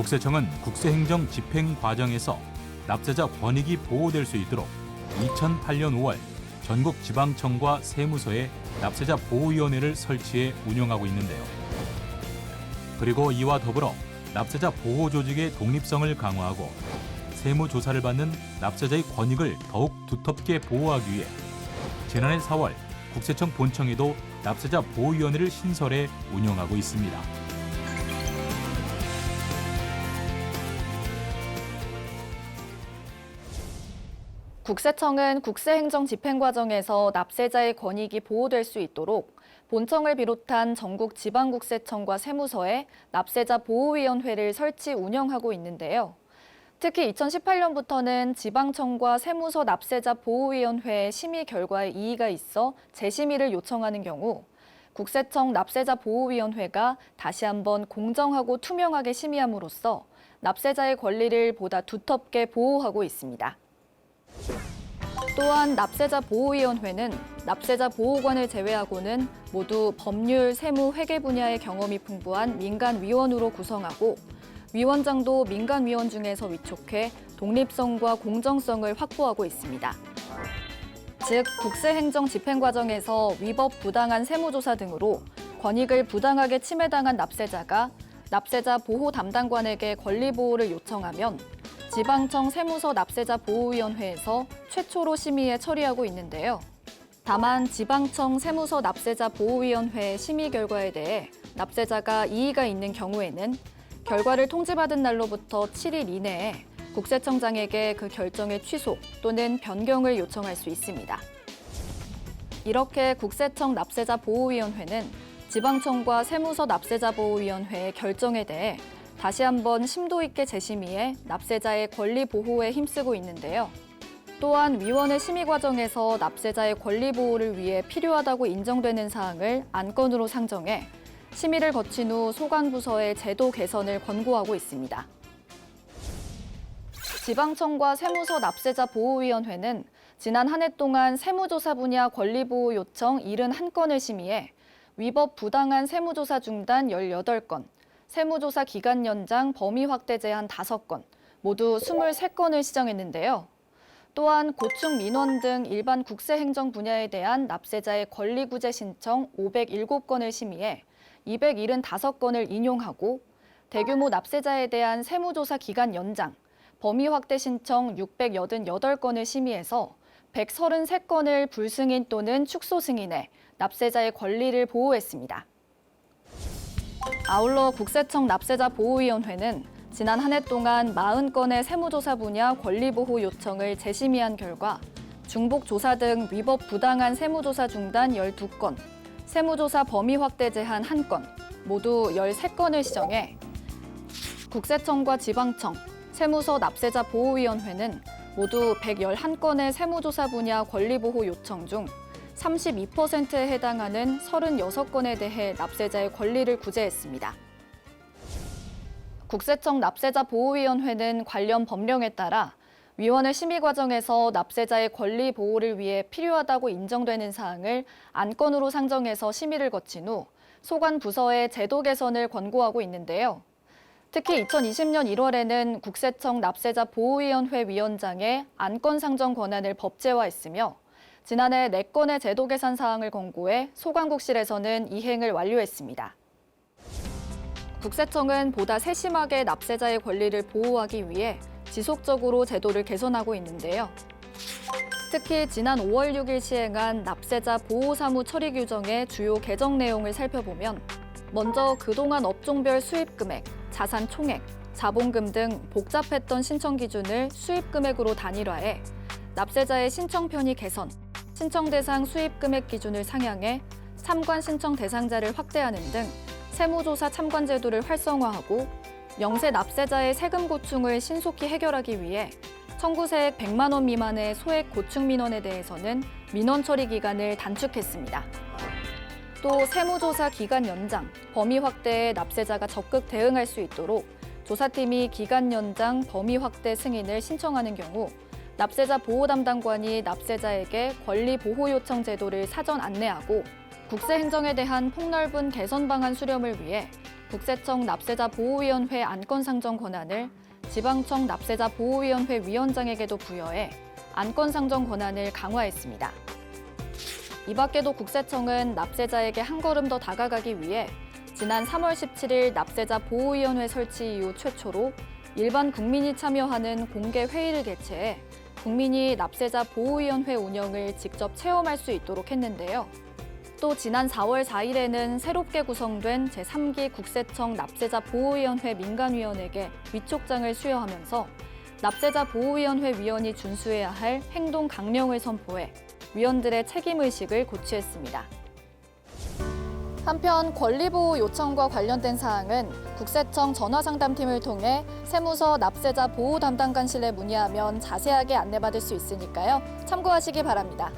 국세청은 국세행정 집행 과정에서 납세자 권익이 보호될 수 있도록 2008년 5월 전국 지방청과 세무서에 납세자 보호위원회를 설치해 운영하고 있는데요. 그리고 이와 더불어 납세자 보호 조직의 독립성을 강화하고 세무조사를 받는 납세자의 권익을 더욱 두텁게 보호하기 위해 지난해 4월 국세청 본청에도 납세자 보호위원회를 신설해 운영하고 있습니다. 국세청은 국세행정 집행 과정에서 납세자의 권익이 보호될 수 있도록 본청을 비롯한 전국 지방국세청과 세무서에 납세자 보호위원회를 설치 운영하고 있는데요. 특히 2018년부터는 지방청과 세무서 납세자 보호위원회의 심의 결과에 이의가 있어 재심의를 요청하는 경우 국세청 납세자 보호위원회가 다시 한번 공정하고 투명하게 심의함으로써 납세자의 권리를 보다 두텁게 보호하고 있습니다. 또한 납세자 보호위원회는 납세자 보호관을 제외하고는 모두 법률, 세무, 회계 분야의 경험이 풍부한 민간위원으로 구성하고 위원장도 민간위원 중에서 위촉해 독립성과 공정성을 확보하고 있습니다. 즉, 국세행정 집행 과정에서 위법 부당한 세무조사 등으로 권익을 부당하게 침해당한 납세자가 납세자 보호 담당관에게 권리 보호를 요청하면 지방청 세무서 납세자 보호위원회에서 최초로 심의해 처리하고 있는데요. 다만 지방청 세무서 납세자 보호위원회 심의 결과에 대해 납세자가 이의가 있는 경우에는 결과를 통지받은 날로부터 7일 이내에 국세청장에게 그 결정의 취소 또는 변경을 요청할 수 있습니다. 이렇게 국세청 납세자 보호위원회는 지방청과 세무서 납세자 보호위원회의 결정에 대해 다시 한번 심도 있게 재심의해 납세자의 권리 보호에 힘쓰고 있는데요. 또한 위원회 심의 과정에서 납세자의 권리 보호를 위해 필요하다고 인정되는 사항을 안건으로 상정해 심의를 거친 후 소관부서의 제도 개선을 권고하고 있습니다. 지방청과 세무서 납세자 보호위원회는 지난 한 해 동안 세무조사 분야 권리보호 요청 71건을 심의해 위법 부당한 세무조사 중단 18건, 세무조사 기간 연장 범위 확대 제한 5건, 모두 23건을 시정했는데요. 또한 고충 민원 등 일반 국세행정 분야에 대한 납세자의 권리구제 신청 507건을 심의해 275건을 인용하고 대규모 납세자에 대한 세무조사 기간 연장, 범위 확대 신청 688건을 심의해서 133건을 불승인 또는 축소 승인해 납세자의 권리를 보호했습니다. 아울러 국세청 납세자 보호위원회는 지난 한 해 동안 40건의 세무조사 분야 권리보호 요청을 재심의한 결과 중복조사 등 위법 부당한 세무조사 중단 12건, 세무조사 범위 확대 제한 1건, 모두 13건을 시정해 국세청과 지방청, 세무서 납세자 보호위원회는 모두 111건의 세무조사 분야 권리보호 요청 중 32%에 해당하는 36건에 대해 납세자의 권리를 구제했습니다. 국세청 납세자 보호위원회는 관련 법령에 따라 위원회 심의 과정에서 납세자의 권리 보호를 위해 필요하다고 인정되는 사항을 안건으로 상정해서 심의를 거친 후 소관 부서의 제도 개선을 권고하고 있는데요. 특히 2020년 1월에는 국세청 납세자 보호위원회 위원장의 안건 상정 권한을 법제화했으며 지난해 4건의 제도 개선 사항을 권고해 소관국실에서는 이행을 완료했습니다. 국세청은 보다 세심하게 납세자의 권리를 보호하기 위해 지속적으로 제도를 개선하고 있는데요. 특히 지난 5월 6일 시행한 납세자 보호사무 처리 규정의 주요 개정 내용을 살펴보면 먼저 그동안 업종별 수입 금액, 자산 총액, 자본금 등 복잡했던 신청 기준을 수입 금액으로 단일화해 납세자의 신청 편의 개선, 신청 대상 수입 금액 기준을 상향해 참관 신청 대상자를 확대하는 등 세무조사 참관 제도를 활성화하고 영세 납세자의 세금 고충을 신속히 해결하기 위해 청구세액 100만 원 미만의 소액 고충 민원에 대해서는 민원 처리 기간을 단축했습니다. 또 세무조사 기간 연장, 범위 확대에 납세자가 적극 대응할 수 있도록 조사팀이 기간 연장, 범위 확대 승인을 신청하는 경우 납세자 보호 담당관이 납세자에게 권리 보호 요청 제도를 사전 안내하고 국세 행정에 대한 폭넓은 개선 방안 수렴을 위해 국세청 납세자 보호위원회 안건 상정 권한을 지방청 납세자 보호위원회 위원장에게도 부여해 안건 상정 권한을 강화했습니다. 이 밖에도 국세청은 납세자에게 한 걸음 더 다가가기 위해 지난 3월 17일 납세자 보호위원회 설치 이후 최초로 일반 국민이 참여하는 공개 회의를 개최해 국민이 납세자 보호위원회 운영을 직접 체험할 수 있도록 했는데요. 또 지난 4월 4일에는 새롭게 구성된 제3기 국세청 납세자 보호위원회 민간위원에게 위촉장을 수여하면서 납세자 보호위원회 위원이 준수해야 할 행동 강령을 선포해 위원들의 책임의식을 고취했습니다. 한편 권리보호 요청과 관련된 사항은 국세청 전화상담팀을 통해 세무서 납세자 보호 담당관실에 문의하면 자세하게 안내받을 수 있으니까요. 참고하시기 바랍니다.